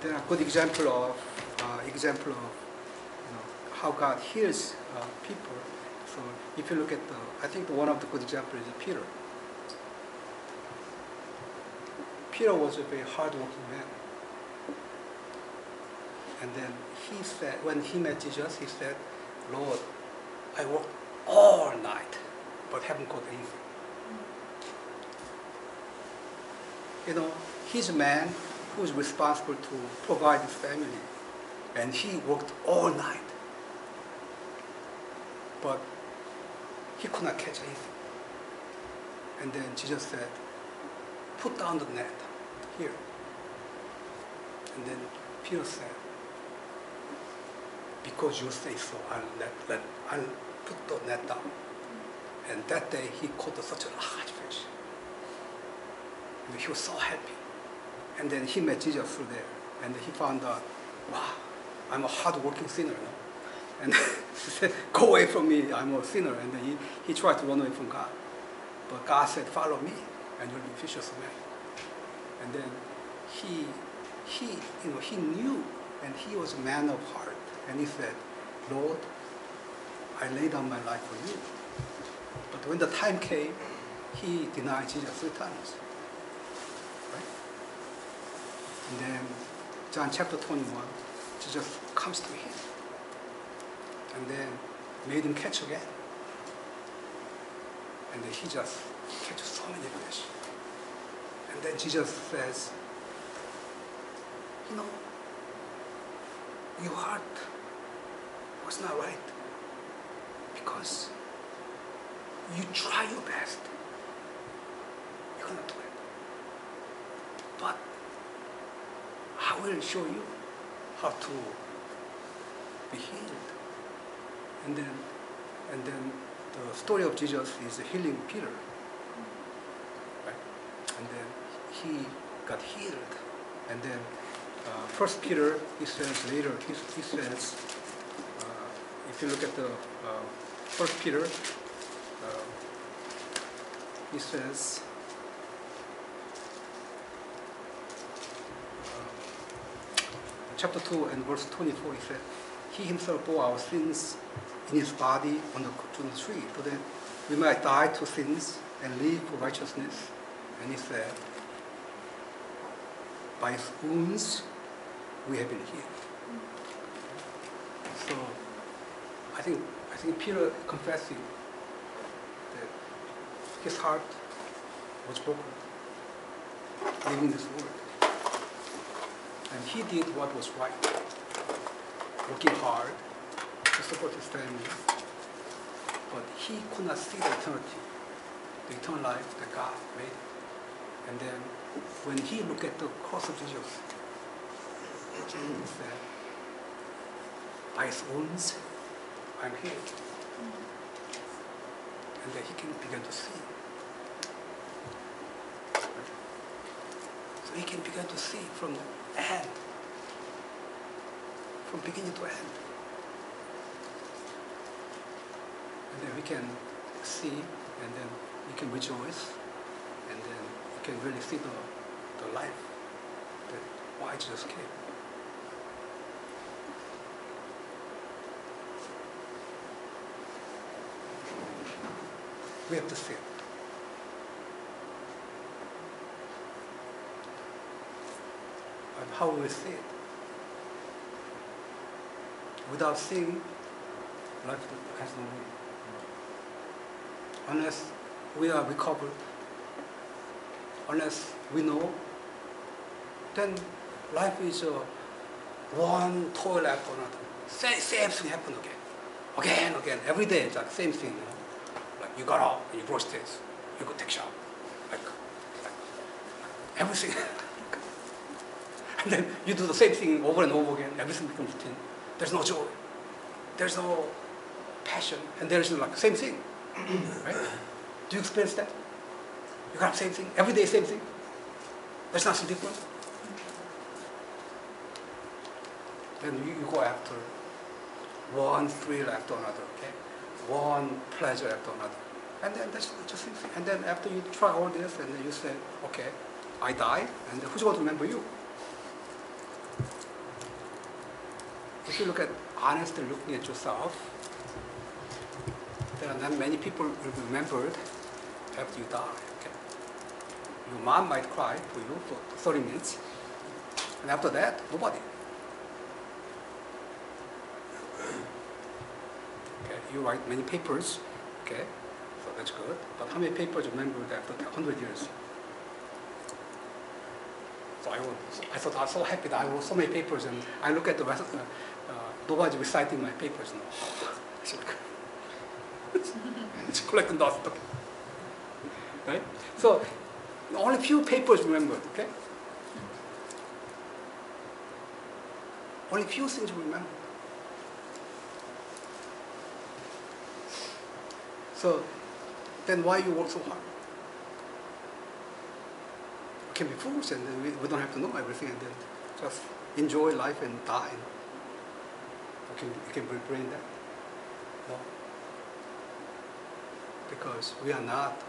They are good example of how God heals people. So if you look at I think one of the good examples is Peter. Peter was a very hardworking man. And then he said, when he met Jesus, he said, Lord, I worked all night, but haven't got anything. You know, he's a man who's responsible to provide his family, and he worked all night. But he could not catch anything. And then Jesus said, put down the net here. And then Peter said, because you say so, I'll put the net down. And that day he caught such a large fish. And he was so happy. And then he met Jesus through there. And he found out, wow, I'm a hard-working sinner. You know? And he said, go away from me, I'm a sinner. And then he tried to run away from God. But God said, follow me, and you'll be fishers of men. And then he knew, and he was a man of heart. And he said, Lord, I lay down my life for you. But when the time came, he denied Jesus 3 times. Right? And then John chapter 21, Jesus comes to him. And then made him catch again. And then he just catches so many fish. And then Jesus says, you know, your heart was not right because you try your best. You cannot do it. But I will show you how to be healed. And then the story of Jesus is healing Peter. Right? And then he got healed. And then 1 Peter, he says later, he says, if you look at the 1 Peter, he says, chapter 2 and verse 24, he said, he himself bore our sins in his body on the tree, so that we might die to sins and live for righteousness. And he said, by his wounds we have been healed. So I think Peter confessing that his heart was broken, living this world. And he did what was right, working hard to support his family. But he could not see the eternity, the eternal life that God made. And then when he looked at the cross of Jesus, he said, by his wounds, I'm healed. And then he can begin to see. So he can begin to see from the end, from beginning to end. And then we can see, and then we can rejoice, and then we can really see the life, that why Jesus came. We have to see it. And how will we see it? Without seeing, life has no meaning. Unless we are recovered, unless we know, then life is one toil after another. Same thing happen again, again, every day. It's like same thing. You know? Like you got up and you brush teeth, you go take a shower, like everything. And then you do the same thing over and over again. Everything becomes routine. There's no joy. There's no passion, and there's like same thing. Right? Do you experience that? You got the same thing every day, same thing. There's nothing different. Then you go after one thrill after another, okay? One pleasure after another, and then that's just same thing. And then after you try all this, and then you say, okay, I die, and who's going to remember you? if you look at honestly looking at yourself, there are not many people will be remembered after you die. Okay? Your mom might cry for you for 30 minutes, and after that, nobody. Okay, you write many papers, okay, so that's good. But how many papers remembered after 100 years? So I thought I was so happy that I wrote so many papers, and I look at the rest, nobody reciting my papers now. It's collecting dust, okay? Right? So only few papers remembered, okay? Only few things remember. So then why you work so hard? We can be fools, and then we don't have to know everything, and then just enjoy life and die. You can brain that. No. Because we are not.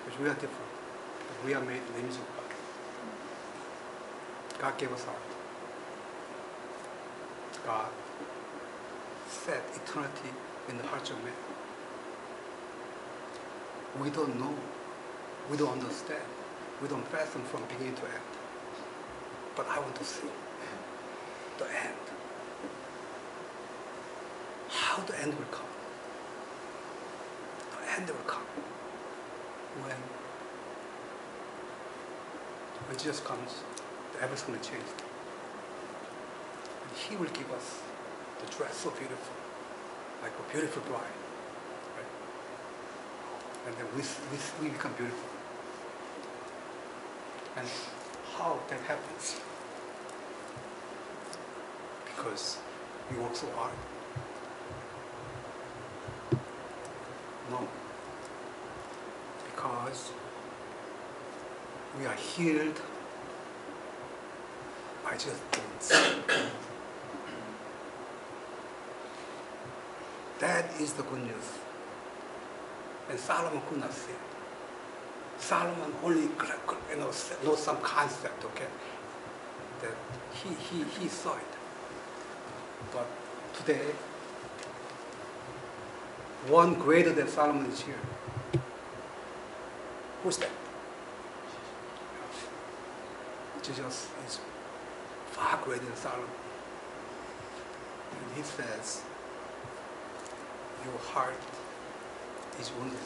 Because we are different. Because we are made in the image of God. God gave us heart. God set eternity in the hearts of men. We don't know. We don't understand. We don't fathom from beginning to end. But I want to see the end. How the end will come. The end will come when Jesus comes, everything will change. And He will give us the dress so beautiful, like a beautiful bride. Right? And then we become beautiful. And how that happens? Because we work so hard. No. Because we are healed by just things. That is the good news. And Solomon could not see it. Solomon only knows some concept, okay? That he saw it. But today, one greater than Solomon is here. Who's that? Jesus is far greater than Solomon. And He says, your heart is wounded.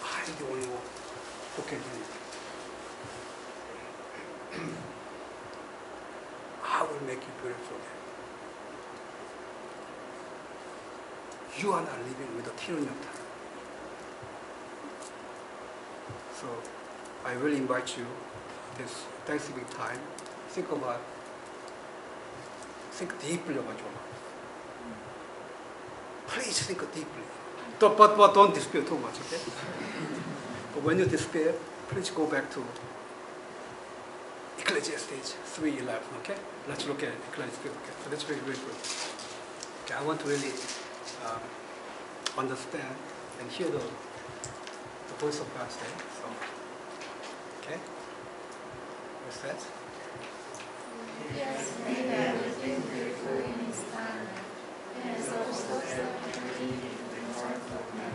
I'm the only one who can do it. I will make you beautiful. You are not living with the tyranny of time. So I really invite you this Thanksgiving time, think deeply about your life. Please think deeply. But don't despair too much, okay? But when you despair, please go back to Ecclesiastes 3:11, okay? Let's look at Ecclesiastes, okay? So that's very, very good. Okay, I want to really understand and hear the voice of God say. So, okay? What's that? Yes, made everything beautiful in His time, and has also set free the heart of man,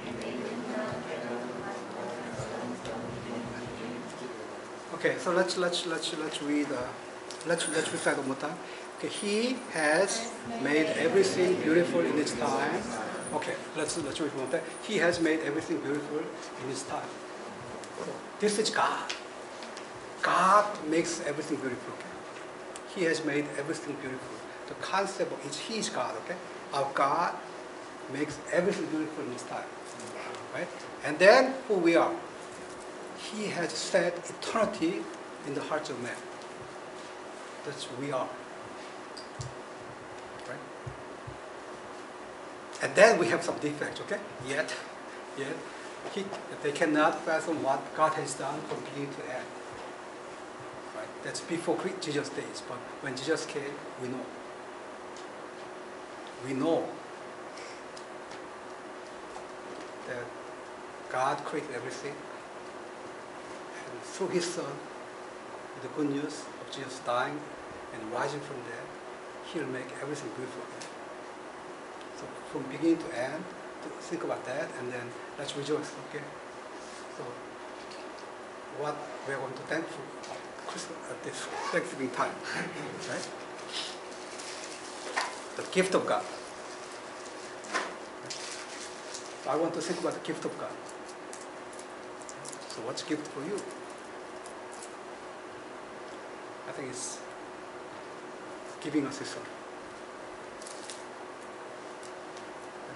and they did not get over like Okay, so let's read. Let's recite one more time. Okay, He has made everything beautiful in His time. Okay, let's read one more time. He has made everything beautiful in His time. This is God. God makes everything beautiful. Okay? He has made everything beautiful. The concept of He is God. Okay, our God makes everything beautiful in His time. Right, and then who we are. He has set eternity in the hearts of men. That's who we are. Right? And then we have some defects, okay? Yet they cannot fathom what God has done from beginning to end. Right? That's before Jesus' days. But when Jesus came, we know. We know that God created everything. Through His Son, the good news of Jesus dying and rising from that, He'll make everything beautiful. So from beginning to end, to think about that, and then let's rejoice, okay? So what we're going to thank for Christmas at this Thanksgiving time, right? The gift of God. I want to think about the gift of God. So what's gift for you? I think it's giving us His Son.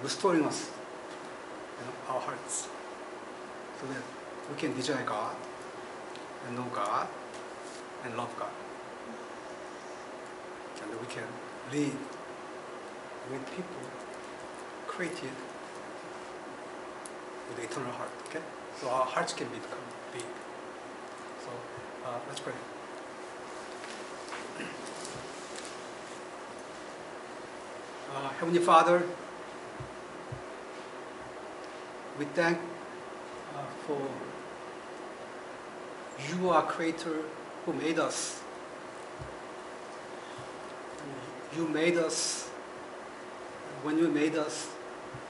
Restoring us, our hearts, so that we can desire God and know God and love God. And that we can live with people created with the eternal heart, okay? So our hearts can become big. So let's pray. Heavenly Father, we thank for You, our Creator, who made us. You made us. When You made us,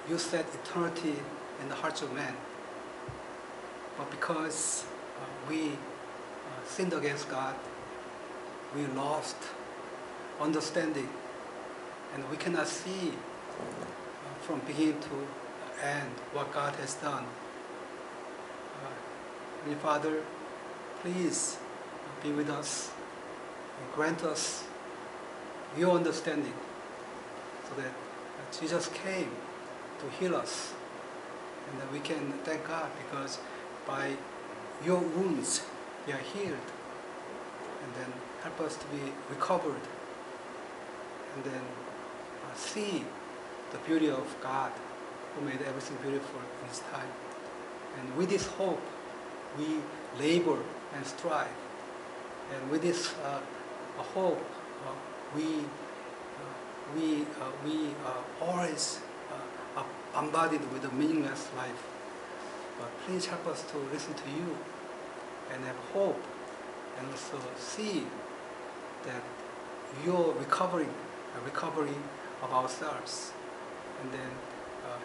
You set eternity in the hearts of man. But because we sinned against God, we lost understanding, and we cannot see from beginning to end what God has done. Heavenly Father, please be with us and grant us Your understanding, so that Jesus came to heal us, and that we can thank God because by Your wounds we are healed, and then help us to be recovered, and then see the beauty of God who made everything beautiful in His time. And with this hope we labor and strive, and with this hope we always are bombarded with a meaningless life. But please help us to listen to You and have hope, and also see that Your recovery of ourselves, and then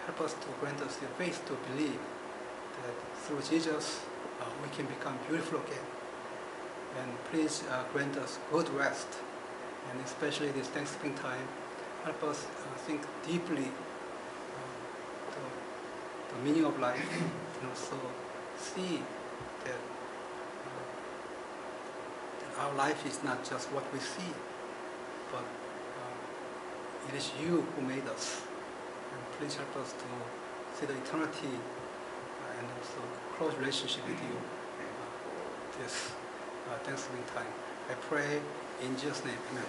help us to grant us the faith to believe that through Jesus we can become beautiful again. And please grant us good rest, and especially this Thanksgiving time, help us think deeply the meaning of life, and also see that our life is not just what we see, but it is You who made us. And please help us to see the eternity and also close relationship with You this Thanksgiving time. I pray in Jesus' name, amen.